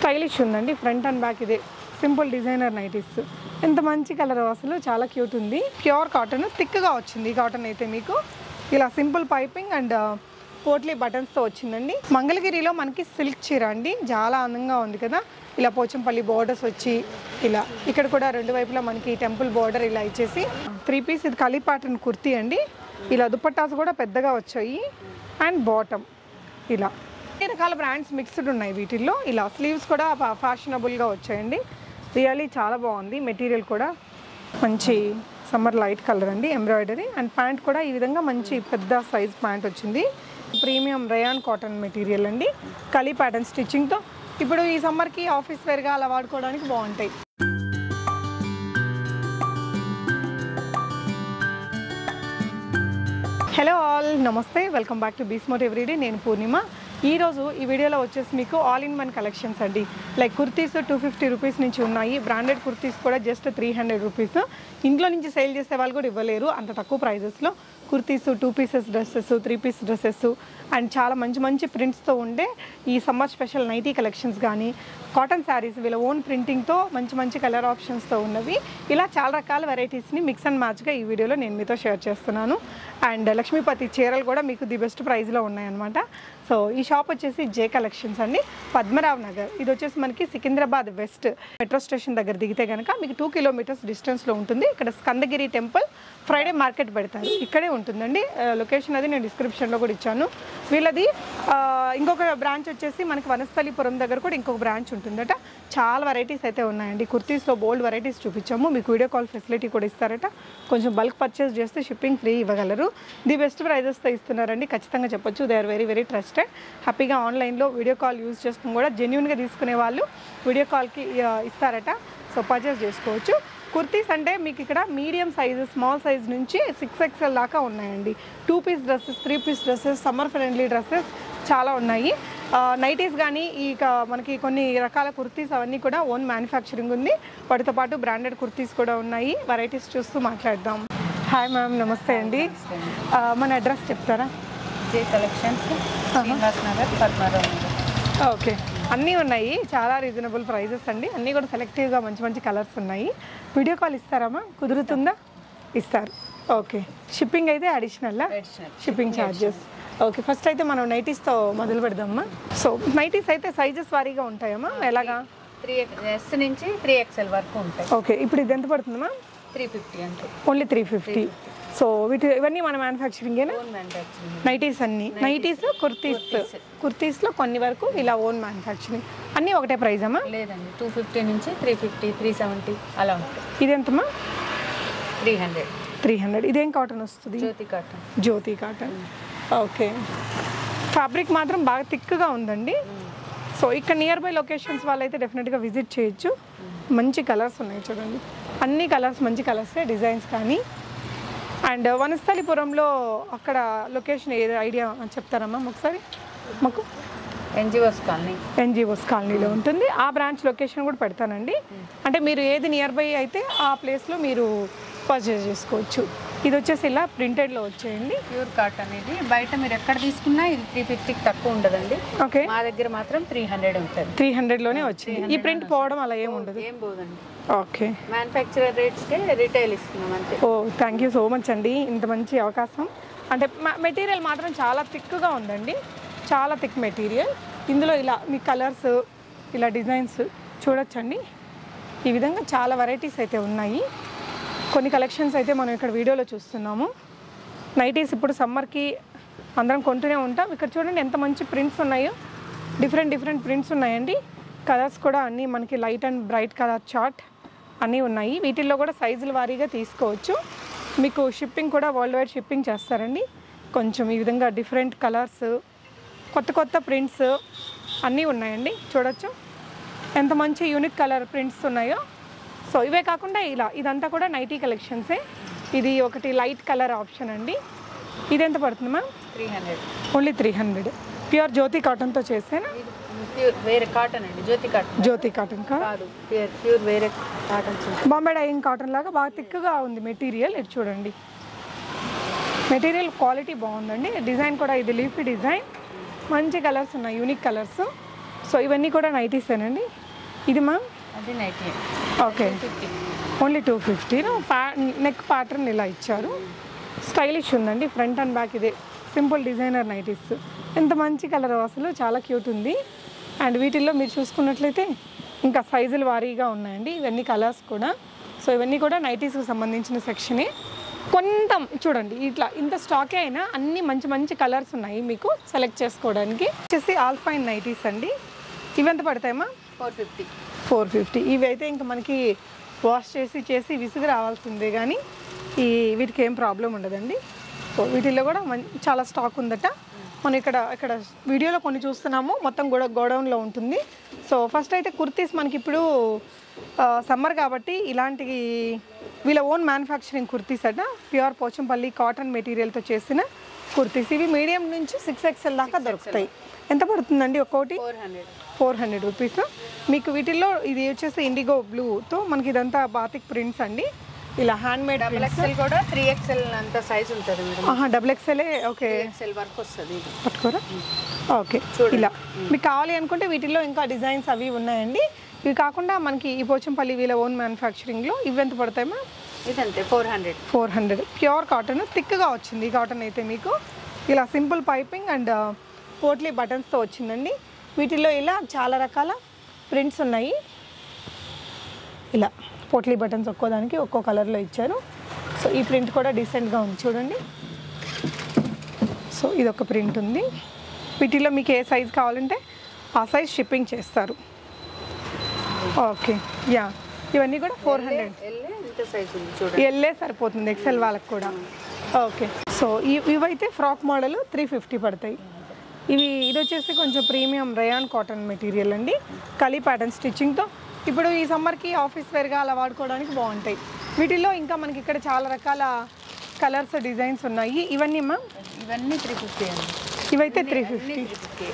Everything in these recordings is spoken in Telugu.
స్టైలిష్ ఉందండి, ఫ్రంట్ అండ్ బ్యాక్ ఇదే సింపుల్ డిజైనర్ నైటీస్. ఎంత మంచి కలర్, అసలు చాలా క్యూట్ ఉంది. ప్యూర్ కాటన్, థిక్గా వచ్చింది ఈ కాటన్ అయితే. మీకు ఇలా సింపుల్ పైపింగ్ అండ్ పోట్లీ బటన్స్తో వచ్చిందండి. మంగళగిరిలో మనకి సిల్క్ చీర అండి, చాలా అందంగా ఉంది కదా. ఇలా పోచంపల్లి బోర్డర్స్ వచ్చి ఇలా ఇక్కడ కూడా రెండు వైపులా మనకి టెంపుల్ బోర్డర్ ఇలా ఇచ్చేసి 3 పీస్. ఇది కలీ ప్యాటర్న్ కుర్తీ అండి. ఇలా దుపట్టాస్ కూడా పెద్దగా వచ్చాయి అండ్ బాటమ్ ఇలా అన్ని రకాల బ్రాండ్స్ మిక్స్డ్ ఉన్నాయి వీటిల్లో. ఇలా స్లీవ్స్ కూడా ఫ్యాషనబుల్గా వచ్చాయండి. రియల్లీ చాలా బాగుంది. మెటీరియల్ కూడా మంచి సమ్మర్ లైట్ కలర్ అండి, ఎంబ్రాయిడరీ అండ్ ప్యాంట్ కూడా ఈ విధంగా మంచి పెద్ద సైజ్ ప్యాంట్ వచ్చింది. ప్రీమియం రేయాన్ కాటన్ మెటీరియల్ అండి, కలీ ప్యాటర్న్ స్టిచ్చింగ్తో. ఇప్పుడు ఈ సమ్మర్కి ఆఫీస్ వేర్గా అలా వాడుకోవడానికి బాగుంటాయి. హలో ఆల్, నమస్తే, వెల్కమ్ బ్యాక్ టు బీస్మోట్ ఎవ్రీడే. నేను పూర్ణిమ. ఈరోజు ఈ వీడియోలో వచ్చేసి మీకు ఆల్ ఇన్ వన్ కలెక్షన్స్ అండి. లైక్ కుర్తీస్ 250 రూపీస్ నుంచి ఉన్నాయి. బ్రాండెడ్ కుర్తీస్ కూడా జస్ట్ 300 రూపీస్. ఇంట్లో నుంచి సేల్ చేసే వాళ్ళు కూడా ఇవ్వలేరు అంత తక్కువ ప్రైజెస్లో. Kurtis, 2 pieces dresses, 3 piece dresses and చాలా మంచి మంచి ప్రింట్స్తో ఉండే ఈ సమ్మర్ స్పెషల్ నైటీ కలెక్షన్స్ కానీ, కాటన్ శారీస్ వీళ్ళ ఓన్ ప్రింటింగ్తో మంచి మంచి కలర్ ఆప్షన్స్తో ఉన్నవి. ఇలా చాలా రకాల వెరైటీస్ని మిక్స్ అండ్ మ్యాచ్గా ఈ వీడియోలో నేను మీతో షేర్ చేస్తున్నాను. అండ్ లక్ష్మీపతి చీరలు కూడా మీకు ది బెస్ట్ ప్రైస్లో ఉన్నాయన్నమాట. సో ఈ షాప్ వచ్చేసి జే కలెక్షన్స్ అండి, పద్మరావ్ నగర్. ఇది వచ్చేసి మనకి సికింద్రాబాద్ వెస్ట్ మెట్రో స్టేషన్ దగ్గర దిగితే కనుక మీకు 2 కిలోమీటర్స్ డిస్టెన్స్లో ఉంటుంది. ఇక్కడ స్కందగిరి టెంపుల్, ఫ్రైడే మార్కెట్ పెడతారు, ఇక్కడే ఉంటుందండి. లొకేషన్ అది నేను డిస్క్రిప్షన్లో కూడా ఇచ్చాను. వీళ్ళది ఇంకొక బ్రాంచ్ వచ్చేసి మనకి వనస్థలిపురం దగ్గర కూడా ఇంకొక బ్రాంచ్ ఉంటుందట. చాలా వెరైటీస్ అయితే ఉన్నాయండి. కుర్తీస్లో బోల్డ్ వెరైటీస్ చూపించాము. మీకు వీడియో కాల్ ఫెసిలిటీ కూడా ఇస్తారట. కొంచెం బల్క్ పర్చేస్ చేస్తే షిప్పింగ్ ఫ్రీ ఇవ్వగలరు. ది బెస్ట్ ప్రైజెస్తో ఇస్తున్నారండి, ఖచ్చితంగా చెప్పొచ్చు. They are very very trusted. హ్యాపీగా ఆన్లైన్లో వీడియో కాల్ యూజ్ చేసుకుని కూడా జెన్యూన్గా తీసుకునే వాళ్ళు వీడియో కాల్కి ఇస్తారట. సో పర్చేస్ చేసుకోవచ్చు. కుర్తీస్ అంటే మీకు ఇక్కడ మీడియం సైజు, స్మాల్ సైజ్ నుంచి 6XL దాకా ఉన్నాయండి. 2 piece dresses, 3 piece dresses, summer friendly dresses చాలా ఉన్నాయి. నైటీస్ కానీ ఇక మనకి కొన్ని రకాల కుర్తీస్ అవన్నీ కూడా ఓన్ మ్యానుఫ్యాక్చరింగ్ ఉంది. వాటితో పాటు బ్రాండెడ్ కుర్తీస్ కూడా ఉన్నాయి. వెరైటీస్ చూస్తూ మాట్లాడదాం. హాయ్ మ్యామ్, నమస్తే అండి. మన అడ్రస్ చెప్తారా? జే కలెక్షన్స్, శ్రీనివాస్ నగర్, పద్మరావ్ నగర్. ఓకే, అన్నీ ఉన్నాయి. చాలా రీజనబుల్ ప్రైజెస్ అండి. అన్నీ కూడా సెలెక్టివ్గా మంచి మంచి కలర్స్ ఉన్నాయి. వీడియో కాల్ ఇస్తారమ్మా? కుదురుతుందా? ఇస్తారు. ఓకే. షిప్పింగ్ అయితే additional shipping charges. Okay, first అయితే మనం నైటీస్తో మొదలు పెడదామా. సో నైటీస్ అయితే సైజెస్ వారీగా ఉంటాయమ్మా, ఎలాగా? 3S నుంచి 3XL వరకు ఉంటాయి. ఓకే, ఇప్పుడు ఇది ఎంత పడుతుందమ్మా? 350 అంటే ఓన్లీ 350. సో ఇవన్నీ మన మ్యానుఫ్యాక్చరింగేనా? Own manufacturing. నైటీస్ అన్ని, నైటీస్, కుర్తీస్లో కొన్ని వరకు ఇలా ఓన్ మ్యానుఫ్యాక్చరింగ్. అన్నీ ఒకటే ప్రైజ్ అమ్మా? లేదండి, 250 నుంచి 350, 370 అలా ఉంటాయి. ఇదెంతమ్మా? 300. ఇదేం కాటన్ వస్తుంది? జ్యోతి కాటన్. ఓకే, ఫ్యాబ్రిక్ మాత్రం బాగా థిక్గా ఉందండి. సో ఇక్కడ నియర్ బై లొకేషన్స్ వాళ్ళైతే డెఫినెట్గా విజిట్ చేయొచ్చు. మంచి కలర్స్ ఉన్నాయి చూడండి, అన్ని కలర్స్ మంచి కలర్సే, డిజైన్స్ కానీ. అండ్ వనస్థలిపురంలో అక్కడ లొకేషన్ ఏది ఐడియా చెప్తారమ్మా ఒకసారి మాకు? ఎన్జిఓస్ కాలనీలో ఉంటుంది. ఆ బ్రాంచ్ లొకేషన్ కూడా పెడతానండి. అంటే మీరు ఏది నియర్ బై అయితే ఆ ప్లేస్లో మీరు పర్చేస్ చేసుకోవచ్చు. ఇది వచ్చేసి ఇలా ప్రింటెడ్లో వచ్చేయండి. Pure cotton. ఇది బయట మీరు ఎక్కడ తీసుకున్నా ఇది 350కి తక్కువ ఉండదండి. ఓకే, మా దగ్గర మాత్రం 300 ఉంటుంది. 300లోనే వచ్చింది. ఈ ప్రింట్ పోవడం అలా ఏం ఉండదు? ఏం పోదండి. ఓకే, మ్యానుఫ్యాక్చరర్ రేట్స్కే రిటైల్ ఇస్తున్నాం అంతే. ఓ, థ్యాంక్ యూ సో మచ్ అండి, ఇంత మంచి అవకాశం. అంటే మెటీరియల్ మాత్రం చాలా థిక్గా ఉందండి, చాలా థిక్ మెటీరియల్. ఇందులో ఇలా మీ కలర్స్, ఇలా డిజైన్స్ చూడొచ్చండి. ఈ విధంగా చాలా వెరైటీస్ అయితే ఉన్నాయి. కొన్ని కలెక్షన్స్ అయితే మనం ఇక్కడ వీడియోలో చూస్తున్నాము. నైటీస్ ఇప్పుడు సమ్మర్కి అందరం కొంటూనే ఉంటాం. ఇక్కడ చూడండి ఎంత మంచి ప్రింట్స్ ఉన్నాయో, డిఫరెంట్ ప్రింట్స్ ఉన్నాయండి. కలర్స్ కూడా అన్నీ మనకి light and bright colour chart అన్నీ ఉన్నాయి. వీటిల్లో కూడా సైజుల వారీగా తీసుకోవచ్చు. మీకు షిప్పింగ్ కూడా వరల్డ్ వైడ్ షిప్పింగ్ చేస్తారండి. కొంచెం ఈ విధంగా డిఫరెంట్ కలర్స్, కొత్త ప్రింట్స్ అన్నీ ఉన్నాయండి. చూడొచ్చు ఎంత మంచి యూనిక్ కలర్ ప్రింట్స్ ఉన్నాయో. సో ఇవే కాకుండా ఇదంతా కూడా నైటీ కలెక్షన్సే. ఇది ఒకటి లైట్ కలర్ ఆప్షన్ అండి. ఇది ఎంత పడుతుంది మ్యామ్? 300. ఓన్లీ 300. ప్యూర్ జ్యోతి కాటన్తో చేసేనా? వేరే కాటన్ అండి, జ్యోతి కాటన్ కాదు, ప్యూర్ వేరే కాటన్. బాంబే డైయింగ్ కాటన్ లాగా బాగా థిక్గా ఉంది మెటీరియల్. ఇది చూడండి, మెటీరియల్ క్వాలిటీ బాగుందండి. డిజైన్ కూడా ఇది లీఫీ డిజైన్, మంచి కలర్స్ ఉన్నాయి, యూనిక్ కలర్స్. సో ఇవన్నీ కూడా నైటీసేనండి. ఇది మ్యామ్ అది nightie. Okay, only 250. Neck pattern ఇలా ఇచ్చారు, స్టైలిష్ ఉందండి. ఫ్రంట్ అండ్ బ్యాక్ ఇదే సింపుల్ డిజైనర్ నైటీస్. ఎంత మంచి కలర్ అసలు, చాలా క్యూట్ ఉంది. అండ్ వీటిల్లో మీరు చూసుకున్నట్లయితే ఇంకా సైజులు వారీగా ఉన్నాయండి. ఇవన్నీ కలర్స్ కూడా. సో ఇవన్నీ కూడా నైటీస్కి సంబంధించిన సెక్షనే. కొంత చూడండి ఇట్లా ఇంత స్టాకే అయినా అన్ని మంచి మంచి కలర్స్ ఉన్నాయి మీకు సెలెక్ట్ చేసుకోవడానికి. వచ్చేసి ఆల్ఫైన్ నైటీస్ అండి. ఇవి ఎంత పడతాయమ్మా? 450. 450. ఇవి అయితే ఇంకా మనకి వాష్ చేసి విసుగు రావాల్సిందే, కానీ వీటికి ఏం ప్రాబ్లం ఉండదండి. సో వీటిల్లో కూడా చాలా స్టాక్ ఉందట. మనం ఇక్కడ వీడియోలో కొన్ని చూస్తున్నాము, మొత్తం కూడా గోడౌన్లో ఉంటుంది. సో ఫస్ట్ అయితే కుర్తీస్ మనకి ఇప్పుడు సమ్మర్ కాబట్టి ఇలాంటి వీళ్ళ ఓన్ మ్యానుఫ్యాక్చరింగ్ కుర్తీస్ అట. ప్యూర్ పోచంపల్లి కాటన్ మెటీరియల్తో చేసిన కుర్తీస్. ఇవి మీడియం నుంచి 6XL దాకా దొరుకుతాయి. ఎంత పడుతుందండి ఒక్కోటి? 400 రూపీస్. మీకు వీటిల్లో ఇది వచ్చేసి ఇండిగో బ్లూతో మనకి ఇదంతా బాతిక్ ప్రింట్స్ అండి. ఇలా హ్యాండ్ మేడ్. XL కూడా 3XL అంత సైజ్ ఉంటుంది మేడం. XXL. ఓకే, XL వరకు వస్తుంది. పట్టుకోరా. ఓకే, ఇలా మీకు కావాలి అనుకుంటే వీటిల్లో ఇంకా డిజైన్స్ అవి ఉన్నాయండి. ఇవి కాకుండా మనకి ఈ పోచంపల్లి వీళ్ళ ఓన్ మ్యానుఫ్యాక్చరింగ్లో ఇవి ఎంత పడతాయమ్మా? ఇదంతే 400. ప్యూర్ కాటన్, థిక్గా వచ్చింది ఈ కాటన్ అయితే మీకు. ఇలా సింపుల్ పైపింగ్ అండ్ పోట్లీ బటన్స్తో వచ్చిందండి. వీటిల్లో ఇలా చాలా రకాల ప్రింట్స్ ఉన్నాయి. ఇలా పోట్లీ బటన్స్ ఒక్కోదానికి ఒక్కో కలర్లో ఇచ్చారు. సో ఈ ప్రింట్ కూడా డీసెంట్గా ఉంది చూడండి. సో ఇదొక ప్రింట్ ఉంది. వీటిల్లో మీకు ఏ సైజ్ కావాలంటే ఆ సైజ్ షిప్పింగ్ చేస్తారు. ఓకే, యా ఇవన్నీ కూడా 400. ఎల్లే సరిపోతుంది XL వాళ్ళకి కూడా. ఓకే, సో ఇవైతే ఫ్రాక్ మోడల్ 350 పడతాయి. ఇది వచ్చేసి కొంచెం ప్రీమియం రయాన్ కాటన్ మెటీరియల్ అండి. కలీ ప్యాటర్న్ స్టిచ్చింగ్తో ఇప్పుడు ఈ సమ్మర్కి ఆఫీస్ వేర్గా అలా వాడుకోవడానికి బాగుంటాయి. వీటిల్లో ఇంకా మనకి ఇక్కడ చాలా రకాల కలర్స్ డిజైన్స్ ఉన్నాయి. ఇవన్నీ మా ఇవన్నీ 350 అండి. ఇవైతే 350.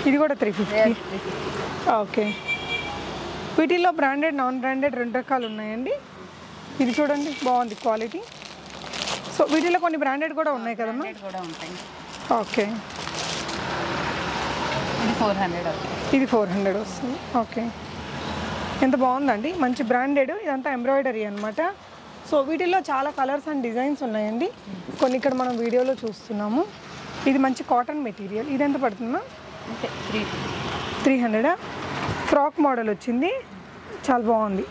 ఇది కూడా 350. ఓకే, వీటిల్లో బ్రాండెడ్ నాన్ బ్రాండెడ్ 2 రకాలు ఉన్నాయండి. ఇది చూడండి బాగుంది క్వాలిటీ. సో వీటిలో కొన్ని బ్రాండెడ్ కూడా ఉన్నాయి కదమ్మా? ఓకే, ఇది 400 వస్తుంది. ఓకే, ఎంత బాగుందండి, మంచి బ్రాండెడ్. ఇదంతా ఎంబ్రాయిడరీ అనమాట. సో వీటిల్లో చాలా కలర్స్ అండ్ డిజైన్స్ ఉన్నాయండి. కొన్ని ఇక్కడ మనం వీడియోలో చూస్తున్నాము. ఇది మంచి కాటన్ మెటీరియల్. ఇది ఎంత పడుతుందా? 300. ఫ్రాక్ మోడల్ వచ్చింది, చాలా బాగుంది,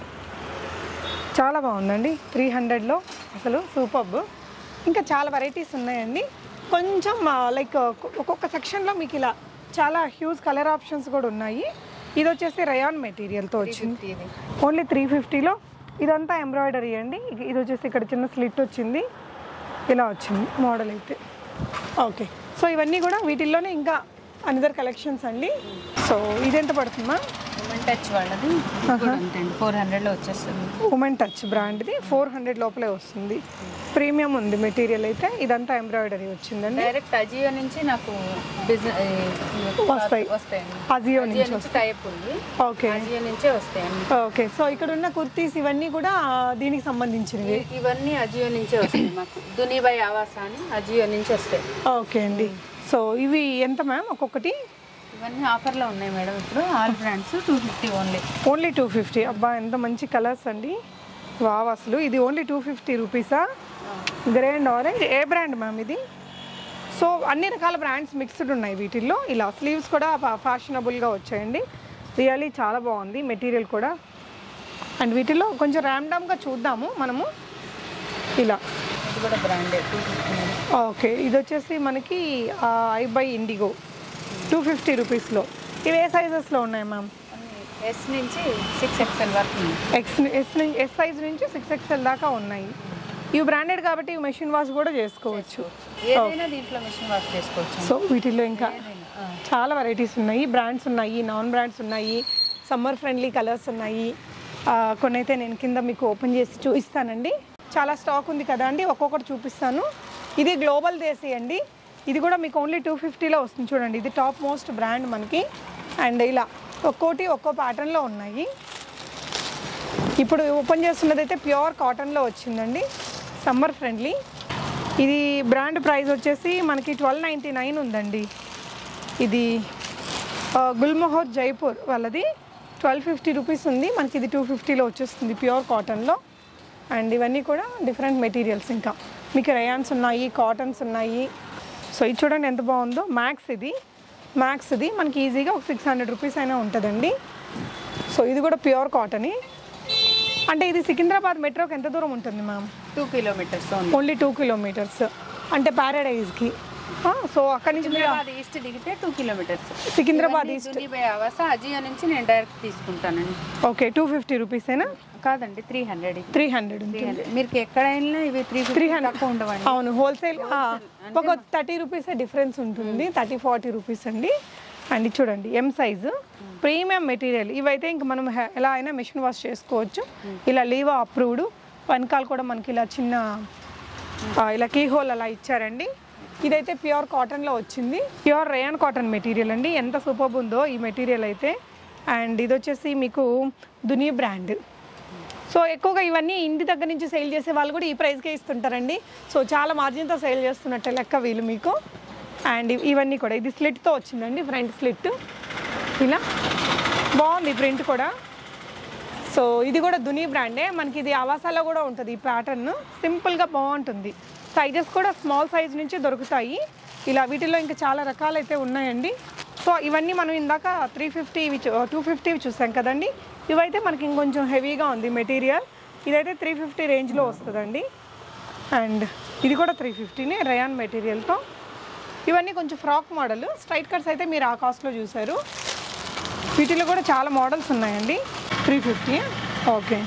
చాలా బాగుందండి. 300లో అసలు సూపర్బ్. ఇంకా చాలా వెరైటీస్ ఉన్నాయండి. కొంచెం లైక్ ఒక్కొక్క సెక్షన్లో మీకు ఇలా చాలా హ్యూజ్ కలర్ ఆప్షన్స్ కూడా ఉన్నాయి. ఇది వచ్చేసి రయాన్ మెటీరియల్తో వచ్చింది. ఓన్లీ 350లో. ఇదంతా ఎంబ్రాయిడరీ అండి. ఇది వచ్చేసి ఇక్కడ చిన్న స్లిట్ వచ్చింది, ఇలా వచ్చింది మోడల్ అయితే. ఓకే, సో ఇవన్నీ కూడా వీటిల్లోనే ఇంకా అనదర్ కలెక్షన్స్ అండి. సో ఇది ఎంత పడుతుందా? ఉమెన్ టచ్ వాళ్ళది 400లో వచ్చేస్తుంది. ఉమెన్ టచ్ బ్రాండ్ది 400 లోపలే వస్తుంది. ప్రీమియం ఉంది మెటీరియల్ అయితే. ఇదంతా ఎంబ్రాయిడరీ వచ్చిందండి. డైరెక్ట్ అజియో నుంచి నాకు వస్తాయి. అజియో నుంచి టైప్ ఉంది. ఓకే, అజియో నుంచే వస్తాయండి. ఓకే, సో ఇక్కడ ఉన్న కుర్తీస్ ఇవన్నీ కూడా దీనికి సంబంధించినవి. ఇవన్నీ అజియో నుంచే వస్తాయి మాకు. దునిబాయ్ ఆవాస అని అజియో నుంచి వస్తాయి. ఓకే అండి. సో ఇవి ఎంత మ్యామ్ ఒక్కొక్కటి? ఇవన్నీ ఆఫర్లో ఉన్నాయి మేడం ఇప్పుడు. All brands 250 only 250. అబ్బా ఎంత మంచి కలర్స్ అండి, వావ్ అసలు. ఇది ఓన్లీ 250 రూపీసా? Grey and orange. ఏ బ్రాండ్ మ్యామ్ ఇది? సో అన్ని రకాల బ్రాండ్స్ మిక్స్డ్ ఉన్నాయి వీటిల్లో. ఇలా స్లీవ్స్ కూడా ఫ్యాషనబుల్గా వచ్చాయండి. రియల్లీ చాలా బాగుంది మెటీరియల్ కూడా. అండ్ వీటిల్లో కొంచెం ర్యాండమ్గా చూద్దాము మనము. ఇలా ఇది కూడా బ్రాండెడ్ 250. ఓకే, ఇది వచ్చేసి మనకి ఐ బై ఇండిగో 250 రూపీస్లో. ఇవి ఏ సైజెస్లో ఉన్నాయి మ్యామ్? ఎస్ నుంచి 6XL వరకు. ఎస్ సైజ్ నుంచి 6XL దాకా ఉన్నాయి. ఇవి బ్రాండెడ్ కాబట్టి ఇవి మెషిన్ వాష్ కూడా చేసుకోవచ్చు. ఏదైనా దీంట్లో మెషిన్ వాష్ చేసుకోవచ్చు. సో వీటిల్లో ఇంకా చాలా వెరైటీస్ ఉన్నాయి. బ్రాండ్స్ ఉన్నాయి, నాన్ బ్రాండ్స్ ఉన్నాయి, సమ్మర్ ఫ్రెండ్లీ కలర్స్ ఉన్నాయి. కొన్ని అయితే నేను కింద మీకు ఓపెన్ చేసి చూపిస్తానండి. చాలా స్టాక్ ఉంది కదా అండి, ఒక్కొక్కటి చూపిస్తాను. ఇది గ్లోబల్ దేశీ అండి. ఇది కూడా మీకు ఓన్లీ 250లో వస్తుంది చూడండి. ఇది టాప్ మోస్ట్ బ్రాండ్ మనకి. అండ్ ఇలా ఒక్కోటి ఒక్కో ప్యాటర్న్లో ఉన్నాయి. ఇప్పుడు ఓపెన్ చేస్తున్నది అయితే ప్యూర్ కాటన్లో వచ్చిందండి, సమ్మర్ ఫ్రెండ్లీ. ఇది బ్రాండ్ ప్రైస్ వచ్చేసి మనకి 1299 ఉందండి. ఇది గుల్మోహర్ జైపూర్ వాళ్ళది 1250 రూపీస్ ఉంది, మనకి ఇది 250లో వచ్చేస్తుంది ప్యూర్ కాటన్లో. అండ్ ఇవన్నీ కూడా డిఫరెంట్ మెటీరియల్స్. ఇంకా మీకు రేయాన్స్ ఉన్నాయి, కాటన్స్ ఉన్నాయి. సో ఇది చూడండి ఎంత బాగుందో. మ్యాక్స్ ఇది మనకి ఈజీగా ఒక 600 రూపీస్ అయినా ఉంటుందండి. సో ఇది కూడా ప్యూర్ కాటనే. అంటే ఇది సికింద్రాబాద్ మెట్రోకి ఎంత దూరం ఉంటుంది మ్యామ్? 2 కిలోమీటర్స్ ఓన్లీ 2 కిలోమీటర్స్ అంటే ప్యారడైజ్కి. సో అక్కడి నుంచి ఈస్ట్ దిగితే 2 కిలోమీటర్స్. సికింద్రాబాద్ ఈస్ట్ దునిబాయ్ ఆవాస అజియో నుంచి నేను డైరెక్ట్ తీసుకుంటానండి. ఓకే 250 రూపీసేనా? కాదండి 300. 300 మీరు ఎక్కడైనా ఇవి 300 తక్కువ ఉండవండి. అవును, హోల్సేల్ ఒక 30 రూపీస్ డిఫరెన్స్ ఉంటుంది, 30-40 రూపీస్ అండి. అండ్ చూడండి ఎం సైజు ప్రీమియం మెటీరియల్. ఇవైతే ఇంక మనం ఎలా అయినా మిషన్ వాష్ చేసుకోవచ్చు. ఇలా లీవా అప్రూవ్డ్. వెనకాల కూడా మనకి ఇలా చిన్న ఇలా కీ హోల్ అలా ఇచ్చారండి. ఇదైతే ప్యూర్ కాటన్లో వచ్చింది, ప్యూర్ రేయాన్ కాటన్ మెటీరియల్ అండి. ఎంత సూపర్ ఉందో ఈ మెటీరియల్ అయితే. అండ్ ఇది వచ్చేసి మీకు దుని బ్రాండ్. సో ఎక్కువగా ఇవన్నీ ఇంటి దగ్గర నుంచి సేల్ చేసే వాళ్ళు కూడా ఈ ప్రైస్కే ఇస్తుంటారండి. సో చాలా మార్జిన్తో సేల్ చేస్తున్నట్టే లెక్క వీళ్ళు మీకు. అండ్ ఇవన్నీ కూడా ఇది స్లిట్తో వచ్చిందండి, ఫ్రంట్ స్లిట్. ఇలా బాగుంది ప్రింట్ కూడా. సో ఇది కూడా దుని బ్రాండే, మనకి ఇది ఆవాసాలో కూడా ఉంటుంది ఈ ప్యాటర్న్. సింపుల్గా బాగుంటుంది. సైజెస్ కూడా స్మాల్ సైజ్ నుంచి దొరుకుతాయి. ఇలా వీటిలో ఇంకా చాలా రకాలైతే ఉన్నాయండి. సో ఇవన్నీ మనం ఇందాక 350 250 చూసాం కదండి. ఇవైతే మనకి ఇంకొంచెం హెవీగా ఉంది మెటీరియల్. ఇదైతే 350 రేంజ్లో వస్తుందండి. అండ్ ఇది కూడా 350నే రేయాన్ మెటీరియల్తో. ఇవన్నీ కొంచెం ఫ్రాక్ మోడల్. స్ట్రైట్ కట్స్ అయితే మీరు ఆ కాస్ట్లో చూసారు. వీటిలో కూడా చాలా మోడల్స్ ఉన్నాయండి. 350. ఓకే.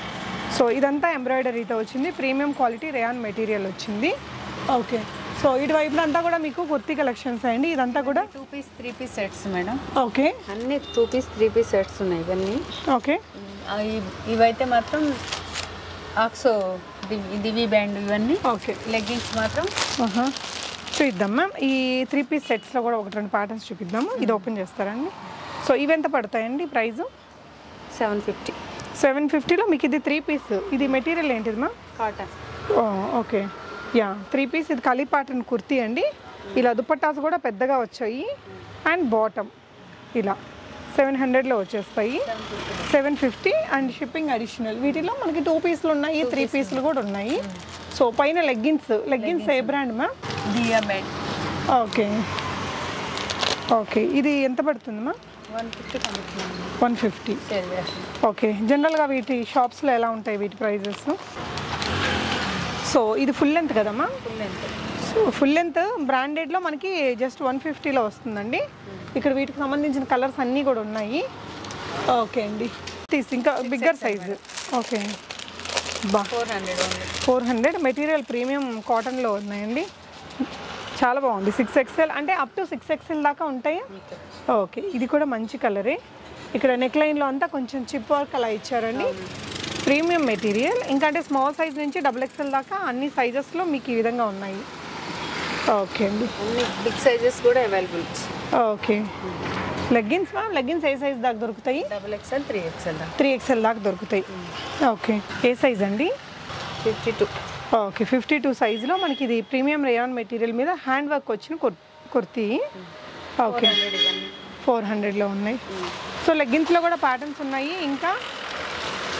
సో ఇదంతా ఎంబ్రాయిడరీతో వచ్చింది, ప్రీమియం క్వాలిటీ రేయాన్ మెటీరియల్ వచ్చింది. ఓకే. సో ఇటువైపు అంతా కూడా మీకు కుర్తీ కలెక్షన్స్ అండి. ఇదంతా కూడా 2 piece 3 piece sets madam. Okay, అన్ని 2 పీస్ 3 పీస్ సెట్స్ ఉన్నాయి ఇవన్నీ. ఓకే. ఇవైతే మాత్రం ఆక్సో దివి బ్యాండ్ ఇవన్నీ. ఓకే. లెగ్గింగ్స్ మాత్రం చూద్దాం మ్యామ్. ఈ 3 పీస్ సెట్స్లో కూడా 1-2 ప్యాటర్న్స్ చూపిద్దాము. ఇది ఓపెన్ చేస్తారండి. సో ఇవి ఎంత పడతాయండి ప్రైజు? 750. 750లో మీకు ఇది 3 పీస్. ఇది మెటీరియల్ ఏంటిది మా? కాటన్. ఓకే. Yeah 3 piece. ఇది కలీ ప్యాటర్న్ కుర్తీ అండి. ఇలా దుపట్టాస్ కూడా పెద్దగా వచ్చాయి. అండ్ బాటమ్ ఇలా 700లో వచ్చేస్తాయి. 750 అండ్ షిప్పింగ్ అడిషనల్. వీటిలో మనకి 2 పీసులు ఉన్నాయి, 3 పీసులు కూడా ఉన్నాయి. సో పైన లెగ్గిన్స్ ఏ బ్రాండ్ మా? దియా బ్యాండ్. ఓకే. ఓకే. ఇది ఎంత పడుతుంది మా? 150. ఓకే. జనరల్గా వీటి షాప్స్లో ఎలా ఉంటాయి వీటి ప్రైజెస్? సో ఇది ఫుల్ లెంత్ కదమ్మా? సో ఫుల్ లెంత్ బ్రాండెడ్లో మనకి జస్ట్ 150లో వస్తుందండి. ఇక్కడ వీటికి సంబంధించిన కలర్స్ అన్నీ కూడా ఉన్నాయి. ఓకే అండి. ఇంకా bigger size. Okay. 400 material premium కాటన్లో ఉన్నాయండి. చాలా బాగుంది. 6XL అంటే అప్ టు 6XL దాకా ఉంటాయి. ఓకే. ఇది కూడా మంచి కలరే. ఇక్కడ నెక్ లైన్లో అంతా కొంచెం చిప్ వర్క్ అలా ఇచ్చారండి. Premium material. ఇంకా అంటే స్మాల్ సైజ్ నుంచి XXL దాకా అన్ని సైజెస్లో మీకు ఈ విధంగా ఉన్నాయి. ఓకే అండి. అన్ని బిగ్ సైజెస్ కూడా available. Okay. Leggings ma'am, leggings ఏ సైజ్ దాకా దొరుకుతాయి? XXL 3XL. 3XL దాకా దొరుకుతాయి. ఓకే. ఏ సైజ్ అండి? 52. ఓకే. 52 సైజులో మనకి ఇది ప్రీమియం రేయాన్ మెటీరియల్ మీద హ్యాండ్ వర్క్ వచ్చిన కుర్తీ. ఓకే. 400లో ఉన్నాయి. సో లెగ్గిన్స్లో కూడా ప్యాటర్న్స్ ఉన్నాయి. ఇంకా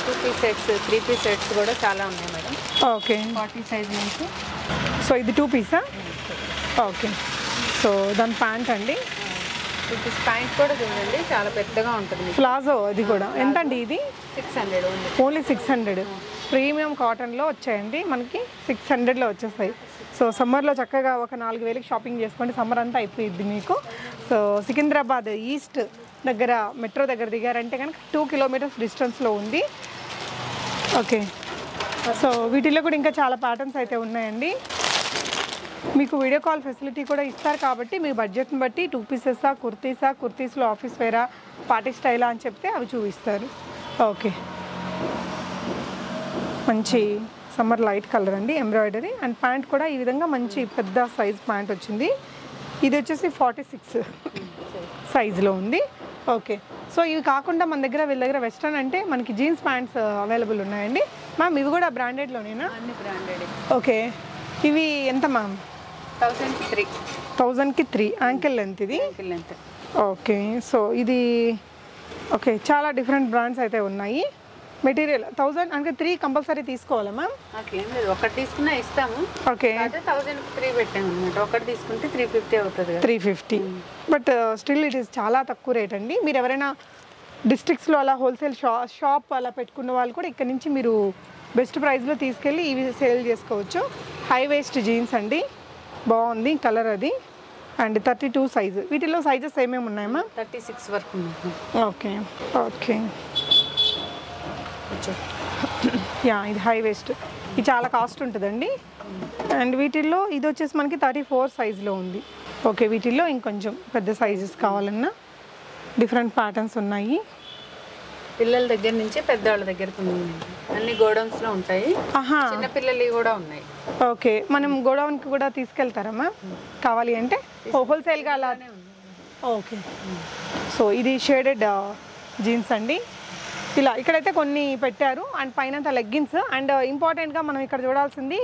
2 పీస్ సెట్స్ 3 పీస్ సెట్స్ కూడా చాలా ఉన్నాయి మేడం. ఓకే. 40 సైజ్ నుంచి. సో ఇది 2 పీసా? ఓకే. సో దాని ప్యాంట్ అండి. 2 పీస్ ప్యాంట్ కూడా చూడండి చాలా పెద్దగా ఉంటుంది. ప్లాజో అది కూడా ఎంత అండి? ఇది 600 ఓన్లీ 600. ప్రీమియం కాటన్లో వచ్చాయండి మనకి. 600లో వచ్చేస్తాయి. సో సమ్మర్లో చక్కగా ఒక 4000కి షాపింగ్ చేసుకోండి. సమ్మర్ అంతా అయిపోయిద్ది మీకు. సో సికింద్రాబాద్ ఈస్ట్ దగ్గర మెట్రో దగ్గర దిగారంటే కనుక 2 కిలోమీటర్స్ డిస్టెన్స్లో ఉంది. ఓకే. సో వీటిలో కూడా ఇంకా చాలా ప్యాటర్న్స్ అయితే ఉన్నాయండి. మీకు వీడియో కాల్ ఫెసిలిటీ కూడా ఇస్తారు కాబట్టి మీ బడ్జెట్ని బట్టి 2 పీసెసా, కుర్తీస్లో ఆఫీస్ వేరా, పార్టీ స్టైలా అని చెప్తే అవి చూపిస్తారు. ఓకే. మంచి సమ్మర్ లైట్ కలర్ అండి, ఎంబ్రాయిడరీ. అండ్ ప్యాంట్ కూడా ఈ విధంగా మంచి పెద్ద సైజ్ ప్యాంట్ వచ్చింది. ఇది వచ్చేసి 46 సైజులో ఉంది. ఓకే. సో ఇవి కాకుండా మన దగ్గర వీళ్ళ దగ్గర వెస్ట్రన్ అంటే మనకి జీన్స్ ప్యాంట్స్ అవైలబుల్ ఉన్నాయండి. మ్యామ్ ఇవి కూడా బ్రాండెడ్లోనేనా? అన్ని బ్రాండెడ్. ఓకే. ఇవి ఎంత మ్యామ్? 1000కి 3. 1000కి 3. యాంకిల్ లెంత్ ఇది. ఓకే, సో ఇది ఓకే, చాలా డిఫరెంట్ బ్రాండ్స్ అయితే ఉన్నాయి. మెటీరియల్ 1000 అంటే 3 కంపల్సరీ తీసుకోవాలా మ్యామ్? అట్లేం లేదు, ఒకటి తీసుకున్నా ఇస్తాము. ఓకే, అదే 1003 పెట్టాము అనమాట. ఒకటి తీసుకుంటే 350 అవుతుంది. 350. బట్ స్టిల్ ఇట్ ఈస్ చాలా తక్కువ రేట్ అండి. మీరు ఎవరైనా డిస్ట్రిక్ట్స్లో అలా హోల్సేల్ షాప్ అలా పెట్టుకున్న వాళ్ళు కూడా ఇక్కడ నుంచి మీరు బెస్ట్ ప్రైస్లో తీసుకెళ్ళి ఇవి సేల్ చేసుకోవచ్చు. హై వేస్ట్ జీన్స్ అండి, బాగుంది కలర్ అది. And 32 size. వీటిలో సైజెస్ ఏమేమి ఉన్నాయమ్మా? 36 వరకు ఉన్నాయి. ఓకే ఓకే, యా ఇది హై వేస్ట్. ఇది చాలా కాస్ట్ ఉంటుందండి. అండ్ వీటిల్లో ఇది వచ్చేసి మనకి 34 సైజులో ఉంది. ఓకే, వీటిల్లో ఇంకొంచెం పెద్ద సైజెస్ కావాలన్నా డిఫరెంట్ ప్యాటర్న్స్ ఉన్నాయి. పిల్లల దగ్గర నుంచి పెద్దవాళ్ళ దగ్గరకు ఉన్నాయండి. అన్ని గోడౌన్స్లో ఉంటాయి. చిన్న పిల్లలు కూడా ఉన్నాయి. ఓకే, మనం గోడౌన్కి కూడా తీసుకెళ్తారమ్మా కావాలి అంటే? హోల్సేల్గా అలా. ఓకే, సో ఇది షేడెడ్ జీన్స్ అండి. ఇలా ఇక్కడైతే కొన్ని పెట్టారు. అండ్ పైన లెగ్గిన్స్. అండ్ ఇంపార్టెంట్గా మనం ఇక్కడ చూడాల్సింది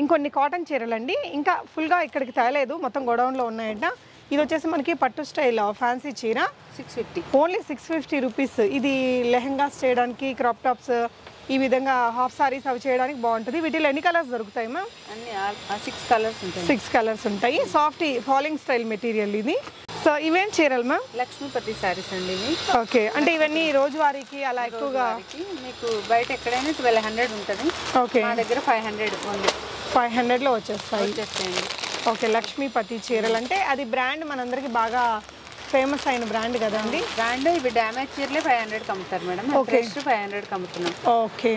ఇంకొన్ని కాటన్ చీరలండి. ఇంకా ఫుల్గా ఇక్కడికి తేలేదు, మొత్తం గోడౌన్లో ఉన్నాయంట. ఇది వచ్చేసి మనకి పట్టు స్టైల్ ఫ్యాన్సీ చీర 650, ఓన్లీ 650 రూపీస్. ఇది లెహెంగాస్ చేయడానికి, క్రాప్ టాప్స్, ఈ విధంగా హాఫ్ సారీస్ అవి చేయడానికి బాగుంటుంది. వీటిలో ఎన్ని కలర్స్ దొరుకుతాయి మ్యామ్? అన్ని 6 కలర్స్ ఉంటాయి. 6 కలర్స్ ఉంటాయి. సాఫ్ట్ ఫాలింగ్ స్టైల్ మెటీరియల్ ఇది. సో ఇవేం చీరలు మ్యామ్? లక్ష్మీపతి సారీస్ అండి ఇవి. ఓకే, అంటే ఇవన్నీ రోజువారీకి అలా ఎక్కువగా మీకు బయట ఎక్కడైనా 1200 ఉంటుంది. ఓకే, మా దగ్గర 500 ఓన్లీ. 500లో వచ్చేస్తాయి. వచ్చేస్తాయండి. ఓకే, లక్ష్మీపతి చీరలు అంటే అది బ్రాండ్ మనందరికి బాగా ఫేమస్ అయిన బ్రాండ్ కదండి. బ్రాండ్ ఇవి డ్యామేజ్ చీరలే 500 అమ్ముతారు మేడం. ఓకే, 500 అమ్ముతున్నాం. ఓకే,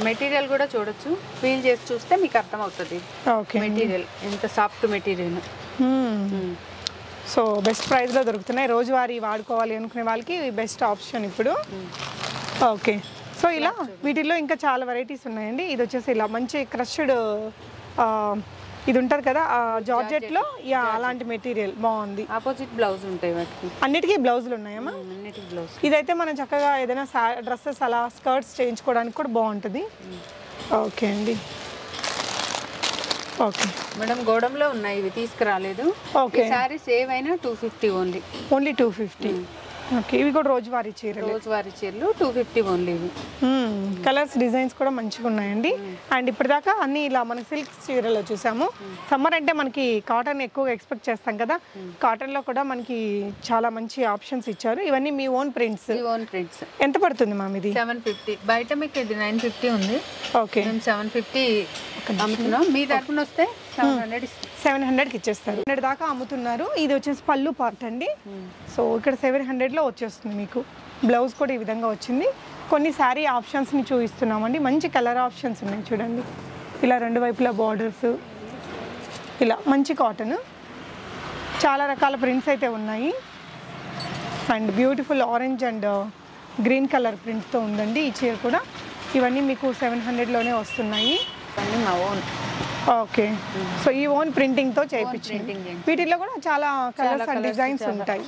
మెటీరియల్ కూడా చూడొచ్చు, ఫీల్ చేసి చూస్తే మీకు అర్థం అవుతుంది. ఓకే, మెటీరియల్ ఎంత సాఫ్ట్ మెటీరియల్. సో బెస్ట్ ప్రైస్లో దొరుకుతున్నాయి. రోజువారీ వాడుకోవాలి అనుకునే వాళ్ళకి బెస్ట్ ఆప్షన్ ఇప్పుడు. ఓకే, సో ఇలా వీటిల్లో ఇంకా చాలా వెరైటీస్ ఉన్నాయండి. ఇది వచ్చేసి ఇలా మంచి క్రష్డ్ ఇది ఉంటుంది కదా జార్జెట్లో, యా అలాంటి మెటీరియల్ బాగుంది. ఆపోజిట్ బ్లౌజ్ ఉంటాయి వాటికి. అన్నిటికీ బ్లౌజులు ఉన్నాయమ్మా? అన్నిటికీ బ్లౌజ్. ఇదైతే మనం చక్కగా ఏదైనా డ్రెస్సెస్ అలా స్కర్ట్స్ చేయించుకోవడానికి కూడా బాగుంటుంది. ఓకే అండి, ఓకే మేడం గోడంలో ఉన్నాయి, ఇవి తీసుకురాలేదు. ఓకే, సారీస్ ఏవైనా 250 ఓన్లీ. ఓన్లీ 250. ఓకే, ఇవి కూడా రోజువారీ చీరలు. రోజువారీ చీరలు 250 ఓన్లీ. ఇవి కలర్స్ డిజైన్స్ కూడా మంచిగా ఉన్నాయండి. అండ్ ఇప్పటిదాకా అన్ని ఇలా మనకి సిల్క్ చీరలు చూసాము. సమ్మర్ అంటే మనకి కాటన్ ఎక్కువగా ఎక్స్పెక్ట్ చేస్తాం కదా, కాటన్లో కూడా మనకి చాలా మంచి ఆప్షన్స్ ఇచ్చారు. ఇవన్నీ మీ ఓన్ ప్రింట్స్? Own prints. ఎంత పడుతుంది మ్యామ్ ఇది? 750. బయట మీకు ఇది 950 ఉంది. ఓకే, మేము 750 అమ్ముతున్నాం. మీ తరపున వస్తే 700కి ఇచ్చేస్తారు. 100 దాకా అమ్ముతున్నారు. ఇది వచ్చేసి పళ్ళు పార్ట్ అండి. సో ఇక్కడ 700లో వచ్చేస్తుంది మీకు. బ్లౌజ్ కూడా ఈ విధంగా వచ్చింది. కొన్ని శారీ ఆప్షన్స్ని చూపిస్తున్నామండి. మంచి కలర్ ఆప్షన్స్ ఉన్నాయి చూడండి. ఇలా రెండు వైపులా బార్డర్స్, ఇలా మంచి కాటన్, చాలా రకాల ప్రింట్స్ అయితే ఉన్నాయి. And beautiful orange and green colour ప్రింట్తో ఉందండి ఈ చీర కూడా. ఇవన్నీ మీకు 700లోనే వస్తున్నాయి. అన్నీ మా ఓన్. ఓకే, సో ఈ ఓన్ ప్రింటింగ్తో చేయించింది. వీటిల్లో కూడా చాలా కలర్స్ అండ్ డిజైన్స్ ఉంటాయి.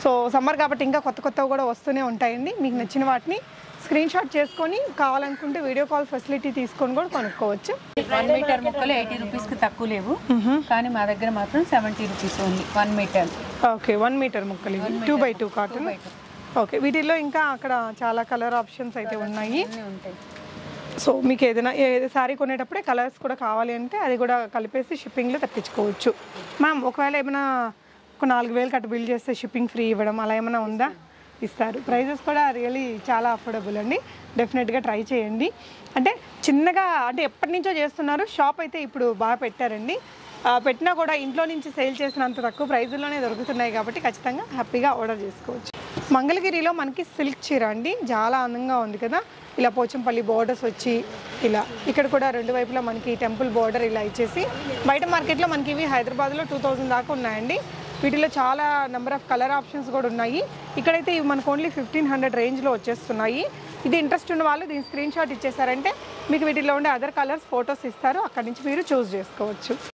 సో సమ్మర్ కాబట్టి ఇంకా కొత్త కొత్తవి కూడా వస్తూనే ఉంటాయండి. మీకు నచ్చిన వాటిని స్క్రీన్ షాట్ చేసుకొని కావాలనుకుంటే వీడియో కాల్ ఫెసిలిటీ తీసుకొని కూడా కొనుక్కోవచ్చు. 1 మీటర్ ముక్కలు 80 రూపీస్కి తక్కువ లేవు, కానీ మా దగ్గర మాత్రం 70 రూపీస్ ఉంది 1 మీటర్. ఓకే, 1 మీటర్ ముక్కలు 2x2 కాటన్. ఓకే, వీటిల్లో ఇంకా అక్కడ చాలా కలర్ ఆప్షన్స్ అయితే ఉన్నాయి. సో మీకు ఏదైనా శారీ కొనేటప్పుడే కలర్స్ కూడా కావాలి అంటే అది కూడా కలిపేసి షిప్పింగ్లో తప్పించుకోవచ్చు. మ్యామ్ ఒకవేళ ఏమైనా ఒక 4000 కట్ట బిల్ చేస్తే షిప్పింగ్ ఫ్రీ ఇవ్వడం అలా ఏమైనా ఉందా? ఇస్తారు. ప్రైజెస్ కూడా రియలీ చాలా అఫోర్డబుల్ అండి. డెఫినెట్గా ట్రై చేయండి. అంటే చిన్నగా అంటే ఎప్పటి నుంచో చేస్తున్నారు, షాప్ అయితే ఇప్పుడు బాగా పెట్టారండి. పెట్టినా కూడా ఇంట్లో నుంచి సేల్ చేసినంత తక్కువ ప్రైజుల్లోనే దొరుకుతున్నాయి కాబట్టి ఖచ్చితంగా హ్యాపీగా ఆర్డర్ చేసుకోవచ్చు. మంగళగిరిలో మనకి సిల్క్ చీర అండి, చాలా అందంగా ఉంది కదా. ఇలా పోచంపల్లి బోర్డర్స్ వచ్చి ఇలా ఇక్కడ కూడా రెండు వైపులా మనకి టెంపుల్ బోర్డర్ ఇలా ఇచ్చేసి, బయట మార్కెట్లో మనకి ఇవి హైదరాబాద్లో 2000 దాకా ఉన్నాయండి. వీటిలో చాలా నెంబర్ ఆఫ్ కలర్ ఆప్షన్స్ కూడా ఉన్నాయి. ఇక్కడైతే ఇవి మనకు ఓన్లీ 1500 రేంజ్లో వచ్చేస్తున్నాయి. ఇది ఇంట్రెస్ట్ ఉన్న వాళ్ళు దీని స్క్రీన్ షాట్ ఇచ్చేసారంటే మీకు వీటిలో ఉండే అదర్ కలర్స్ ఫొటోస్ ఇస్తారు, అక్కడి నుంచి మీరు చూస్ చేసుకోవచ్చు.